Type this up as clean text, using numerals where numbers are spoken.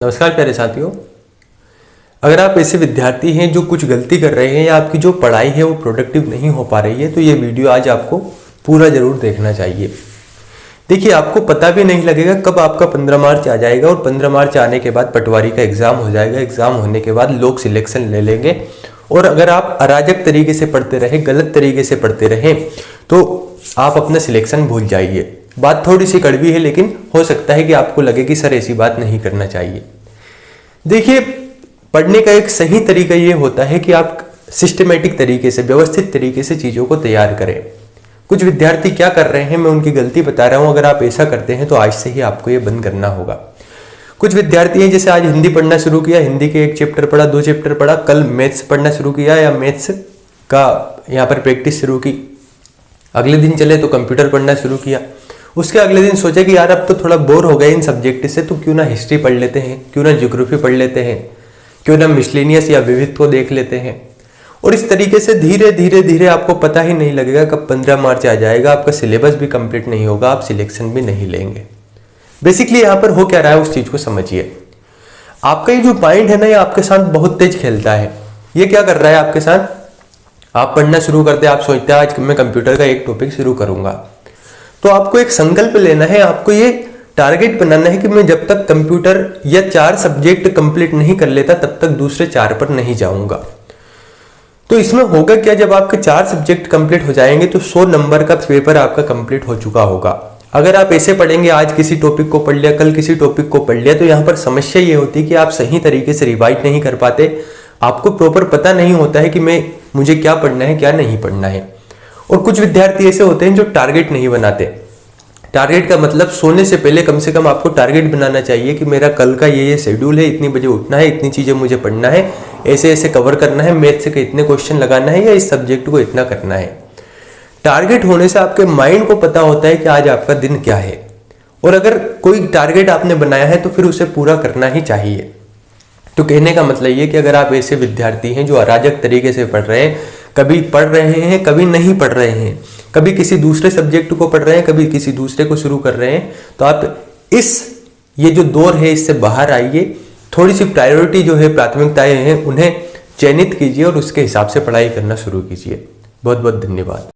नमस्कार प्यारे साथियों। अगर आप ऐसे विद्यार्थी हैं जो कुछ गलती कर रहे हैं या आपकी जो पढ़ाई है वो प्रोडक्टिव नहीं हो पा रही है तो ये वीडियो आज आपको पूरा जरूर देखना चाहिए। देखिए, आपको पता भी नहीं लगेगा कब आपका 15 मार्च आ जाएगा और 15 मार्च आने के बाद पटवारी का एग्जाम हो जाएगा। एग्जाम होने के बाद लोग सिलेक्शन ले लेंगे और अगर आप अराजक तरीके से पढ़ते रहे, गलत तरीके से पढ़ते रहे तो आप अपना सिलेक्शन भूल जाइए। बात थोड़ी सी कड़वी है लेकिन हो सकता है कि आपको लगे कि सर ऐसी बात नहीं करना चाहिए। देखिए, पढ़ने का एक सही तरीका ये होता है कि आप सिस्टमेटिक तरीके से, व्यवस्थित तरीके से चीज़ों को तैयार करें। कुछ विद्यार्थी क्या कर रहे हैं, मैं उनकी गलती बता रहा हूं। अगर आप ऐसा करते हैं तो आज से ही आपको ये बंद करना होगा। कुछ विद्यार्थी हैं जैसे आज हिंदी पढ़ना शुरू किया, हिंदी के 1 चैप्टर पढ़ा, 2 चैप्टर पढ़ा, कल मैथ्स पढ़ना शुरू किया या मैथ्स का यहाँ पर प्रैक्टिस शुरू की, अगले दिन चले तो कंप्यूटर पढ़ना शुरू किया, उसके अगले दिन सोचा कि यार अब तो थोड़ा बोर हो गए इन सब्जेक्ट से, तो क्यों ना हिस्ट्री पढ़ लेते हैं, क्यों ना ज्योग्राफी पढ़ लेते हैं, क्यों ना मिसलेनियस या विविध को देख लेते हैं। और इस तरीके से धीरे धीरे धीरे आपको पता ही नहीं लगेगा कब 15 मार्च आ जाएगा, आपका सिलेबस भी कंप्लीट नहीं होगा, आप सिलेक्शन भी नहीं लेंगे। बेसिकली यहाँ पर हो क्या रहा है उस चीज को समझिए। आपका ये जो माइंड है ना, ये आपके साथ बहुत तेज खेलता है। ये क्या कर रहा है आपके साथ, आप पढ़ना शुरू करते हैं, आप सोचते हैं आज मैं कंप्यूटर का एक टॉपिक शुरू करूंगा, तो आपको एक संकल्प लेना है, आपको ये टारगेट बनाना है कि मैं जब तक कंप्यूटर या 4 सब्जेक्ट कंप्लीट नहीं कर लेता तब तक दूसरे 4 पर नहीं जाऊंगा। तो इसमें होगा क्या, जब आपके 4 सब्जेक्ट कंप्लीट हो जाएंगे तो 100 नंबर का पेपर आपका कंप्लीट हो चुका होगा। अगर आप ऐसे पढ़ेंगे, आज किसी टॉपिक को पढ़ लिया, कल किसी टॉपिक को पढ़ लिया, तो यहाँ पर समस्या ये होती है कि आप सही तरीके से रिवाइज नहीं कर पाते, आपको प्रॉपर पता नहीं होता है कि मुझे क्या पढ़ना है क्या नहीं पढ़ना है। और कुछ विद्यार्थी ऐसे होते हैं जो टारगेट नहीं बनाते। टारगेट का मतलब सोने से पहले कम से कम आपको टारगेट बनाना चाहिए कि मेरा कल का ये शेड्यूल है, इतनी बजे उठना है, इतनी चीजें मुझे पढ़ना है, ऐसे ऐसे कवर करना है, मैथ से इतने क्वेश्चन लगाना है या इस सब्जेक्ट को इतना करना है। टारगेट होने से आपके माइंड को पता होता है कि आज आपका दिन क्या है, और अगर कोई टारगेट आपने बनाया है तो फिर उसे पूरा करना ही चाहिए। तो कहने का मतलब ये कि अगर आप ऐसे विद्यार्थी हैं जो अराजक तरीके से पढ़ रहे हैं, कभी पढ़ रहे हैं कभी नहीं पढ़ रहे हैं, कभी किसी दूसरे सब्जेक्ट को पढ़ रहे हैं कभी किसी दूसरे को शुरू कर रहे हैं, तो आप ये जो दौर है इससे बाहर आइए। थोड़ी सी प्रायोरिटी जो है, प्राथमिकताएं हैं, उन्हें चयनित कीजिए और उसके हिसाब से पढ़ाई करना शुरू कीजिए। बहुत बहुत धन्यवाद।